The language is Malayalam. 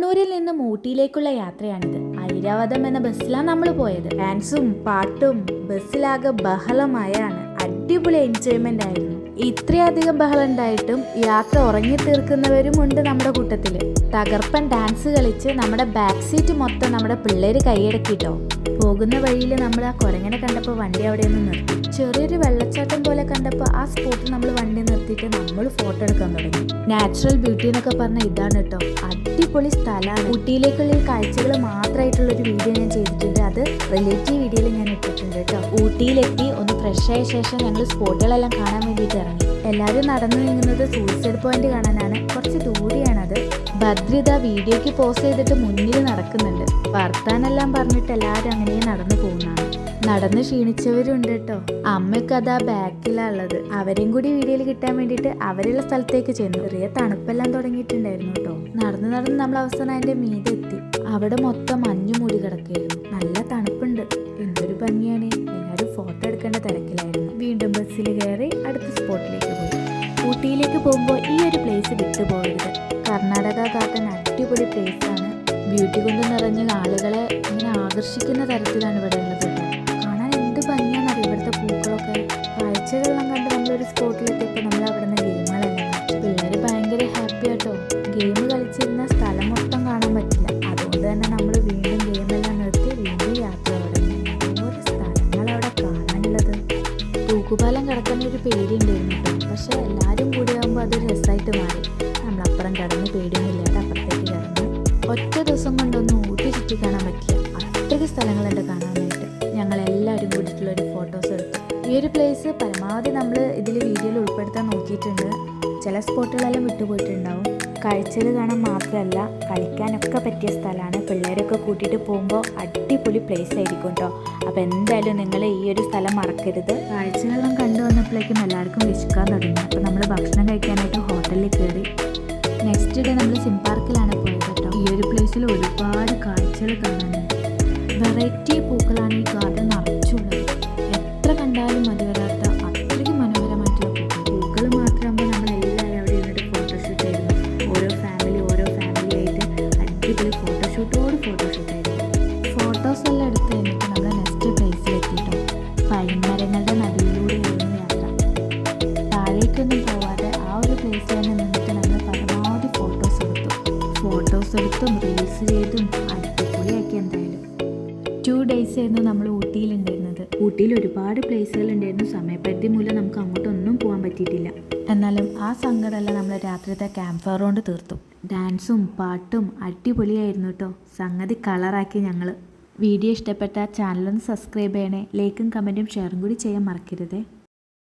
കണ്ണൂരിൽ നിന്നും ഊട്ടിയിലേക്കുള്ള യാത്രയാണിത്. ഐരാവതം എന്ന ബസ്സിലാണ് നമ്മൾ പോയത്. ഡാൻസും പാട്ടും ബസ്സിലാകെ ബഹളമായാണ്. അടിപൊളി എൻജോയ്മെന്റ് ആയിരുന്നു. ഇത്രയധികം ബഹളം ഉണ്ടായിട്ടും യാത്ര ഉറങ്ങി തീർക്കുന്നവരും ഉണ്ട് നമ്മുടെ കൂട്ടത്തില്. തകർപ്പൻ ഡാൻസ് കളിച്ച് നമ്മുടെ ബാക്ക് സീറ്റ് മൊത്തം നമ്മുടെ പിള്ളേര് കൈയടക്കിട്ടോ. പോകുന്ന വഴിയിൽ നമ്മൾ ആ കുരങ്ങനെ കണ്ടപ്പോൾ വണ്ടി അവിടെ നിന്ന് നിർത്തി. ചെറിയൊരു വെള്ളച്ചാട്ടം പോലെ കണ്ടപ്പോൾ ആ സ്പോട്ടിൽ നമ്മൾ വണ്ടി നിർത്തിയിട്ട് നമ്മൾ ഫോട്ടോ എടുക്കാൻ തുടങ്ങി. നാച്ചുറൽ ബ്യൂട്ടി എന്നൊക്കെ പറഞ്ഞാൽ ഇതാണ് കേട്ടോ. അടിപൊളി സ്ഥലമാണ്. ഊട്ടിയിലേക്കുള്ള ഈ കാഴ്ചകൾ മാത്രമായിട്ടുള്ള ഒരു വീഡിയോ ഞാൻ ചെയ്തിട്ടുണ്ട്. അത് റിലേറ്റീവ് വീഡിയോയിൽ ഞാൻ ഇട്ടിട്ടുണ്ട് കേട്ടോ. ഊട്ടിയിലെത്തി ഒന്ന് ഫ്രഷ് ആയ ശേഷം ഞങ്ങൾ സ്പോട്ടുകളെല്ലാം കാണാൻ വേണ്ടിയിട്ട് ഇറങ്ങി. എല്ലാവരും നടന്നു നീങ്ങുന്നത് സൂയിസൈഡ് പോയിന്റ് കാണാനാണ്. കുറച്ച് ദൂരെയാണത്. ഭദ്രിത വീഡിയോയ്ക്ക് പോസ്റ്റ് ചെയ്തിട്ട് മുന്നിൽ നടക്കുന്നുണ്ട്. വർത്താനെല്ലാം പറഞ്ഞിട്ട് എല്ലാവരും അങ്ങനെ നടന്നു പോകുന്നതാണ്. നടന്ന് ക്ഷീണിച്ചവരുണ്ട് കേട്ടോ. അമ്മയ്ക്ക് അതാ ബാക്കിലുള്ളത്. അവരെയും കൂടി വീഡിയോയിൽ കിട്ടാൻ വേണ്ടിയിട്ട് അവരുള്ള സ്ഥലത്തേക്ക് ചെന്നു. ചെറിയ തണുപ്പെല്ലാം തുടങ്ങിയിട്ടുണ്ടായിരുന്നു കേട്ടോ. നടന്ന് നമ്മൾ അവസാനം അതിന്റെ മീതെ എത്തി. അവിടെ മൊത്തം മഞ്ഞു മൂടി കിടക്കുകയായിരുന്നു. നല്ല തണുപ്പുണ്ട്. എന്തൊരു ഭംഗിയാണ്. എല്ലാവരും ഫോട്ടോ എടുക്കേണ്ട തിരക്കിലായിരുന്നു. വീണ്ടും ബസ്സിൽ കയറി അടുത്ത സ്പോട്ടിലേക്ക് പോയി. ഊട്ടിയിലേക്ക് പോകുമ്പോൾ ഈ ഒരു പ്ലേസ് വിട്ടുപോകരുത്. കർണാടക ഗാർഡൻ അടിപൊളി പ്ലേസ് ആണ്. ബ്യൂട്ടി കൊണ്ട് നിറഞ്ഞ ആളുകളെ ഇങ്ങനെ ആകർഷിക്കുന്ന തരത്തിലാണ് ഇവിടെ ഉള്ളത്. കാണാൻ എന്ത് ഭംഗിയാണെന്നറിയാം ഇവിടുത്തെ പൂക്കളൊക്കെ. കാഴ്ചകളെല്ലാം കണ്ട് നമ്മളൊരു സ്പോട്ടിലെത്തിയപ്പോൾ നമ്മൾ അവിടെ നിന്ന് ഗെയിമുകളെല്ലാം കളിച്ചു. പിള്ളേർ ഭയങ്കര ഹാപ്പി ആട്ടോ. ഗെയിം കളിച്ചിരുന്ന സ്ഥലം മൊത്തം കാണാൻ പറ്റില്ല. അതുകൊണ്ട് തന്നെ നമ്മൾ വീണ്ടും ഗെയിമെല്ലാം നിർത്തി വീണ്ടും യാത്ര തുടങ്ങി. ഓരോ സ്ഥലങ്ങളവിടെ കാണാനുള്ളത്. തൂക്കുപാലം കിടക്കുന്ന ഒരു പേടിയുണ്ടായിരുന്നു കേട്ടോ. പക്ഷെ എല്ലാവരും കൂടിയാകുമ്പോൾ അതൊരു രസമായിട്ട് മാറി. നമ്മളപ്പുറം കടന്ന് പേടിയൊന്നുമില്ലാതെ അപ്പുറത്തേക്ക് കടന്നു. ഒറ്റ ദിവസം കൊണ്ടൊന്നും ഊട്ടി ചുറ്റി കാണാൻ പറ്റില്ല. അത്രയ്ക്ക് സ്ഥലങ്ങളുണ്ട് കാണാനായിട്ട്. ഞങ്ങളെല്ലാവരും കൂടിയിട്ടുള്ളൊരു ഫോട്ടോസ് എടുത്തു. ഈ ഒരു പ്ലേസ് പരമാവധി നമ്മൾ ഇതിൽ വീഡിയോയിൽ ഉൾപ്പെടുത്താൻ നോക്കിയിട്ടുണ്ട്. ചില സ്പോട്ടുകളെല്ലാം വിട്ടുപോയിട്ടുണ്ടാവും. കാഴ്ചകൾ കാണാൻ മാത്രമല്ല കളിക്കാനൊക്കെ പറ്റിയ സ്ഥലമാണ്. പിള്ളേരൊക്കെ കൂട്ടിയിട്ട് പോകുമ്പോൾ അടിപൊളി പ്ലേസ് ആയിരിക്കും കേട്ടോ. അപ്പോൾ എന്തായാലും നിങ്ങൾ ഈ ഒരു സ്ഥലം മറക്കരുത്. കാഴ്ചകളെല്ലാം കണ്ടു വന്നപ്പോഴേക്കും എല്ലാവർക്കും വിശക്കാൻ തുടങ്ങി. അപ്പോൾ നമ്മൾ ഭക്ഷണം കഴിക്കാനായിട്ട് ഹോട്ടലിൽ കയറി. നെക്സ്റ്റ് ഡേ നമ്മൾ സിം പാർക്കിലാണ് പോയത് കേട്ടോ. ഈ ഒരു പ്ലേസിൽ ഒരുപാട് കാഴ്ചകൾ കാണാനുണ്ട്. വെറൈറ്റി പൂക്കളാണ് ഈ ഗാർഡൻ നിറച്ചുള്ളത്. എത്ര കണ്ടാലും മതി വരാത്ത അത്രയ്ക്ക് മനോഹരമായിട്ടുള്ള പൂക്കൾ മാത്രമാകുമ്പോൾ നമ്മളെല്ലാവരും അവിടെ ഇരുന്നിട്ട് ഫോട്ടോഷൂട്ട് ആയിരുന്നു. ഓരോ ഫാമിലി ആയിട്ട് അടിപൊളി ഫോട്ടോഷൂട്ടായിരുന്നു. ഫോട്ടോസ് എല്ലാം എടുത്ത് കഴിഞ്ഞിട്ട് നമ്മൾ നെക്സ്റ്റ് പ്ലേസിലെത്തിയിട്ടോ. പൈൻമരങ്ങളുടെ നടുവിലൂടെയായിരുന്നു യാത്ര. താഴേക്കൊന്നും പോവാതെ ആ ഒരു പ്ലേസിൽ തന്നെ നിന്നിട്ട് നമ്മൾ പരമാവധി ഫോട്ടോസ് എടുത്തും റീൽസ് ചെയ്തും അടിപൊളിയാക്കി. എന്തായാലും 2 days ആയിരുന്നു നമ്മൾ ഊട്ടിയിലുണ്ടായിരുന്നത്. ഊട്ടിയിൽ ഒരുപാട് പ്ലേസുകൾ ഉണ്ടായിരുന്നു. സമയപരിധി മൂലം നമുക്ക് അങ്ങോട്ടൊന്നും പോകാൻ പറ്റിയിട്ടില്ല. എന്നാലും ആ സങ്കടമെല്ലാം നമ്മൾ രാത്രിത്തെ ക്യാമ്പ് ഫയർ കൊണ്ട് തീർത്തു. ഡാൻസും പാട്ടും അടിപൊളിയായിരുന്നു കേട്ടോ. സംഗതി കളറാക്കി ഞങ്ങൾ. വീഡിയോ ഇഷ്ടപ്പെട്ട ചാനലൊന്ന് സബ്സ്ക്രൈബ് ചെയ്യണേ. ലൈക്കും കമൻറ്റും ഷെയറും കൂടി ചെയ്യാൻ മറക്കരുതേ.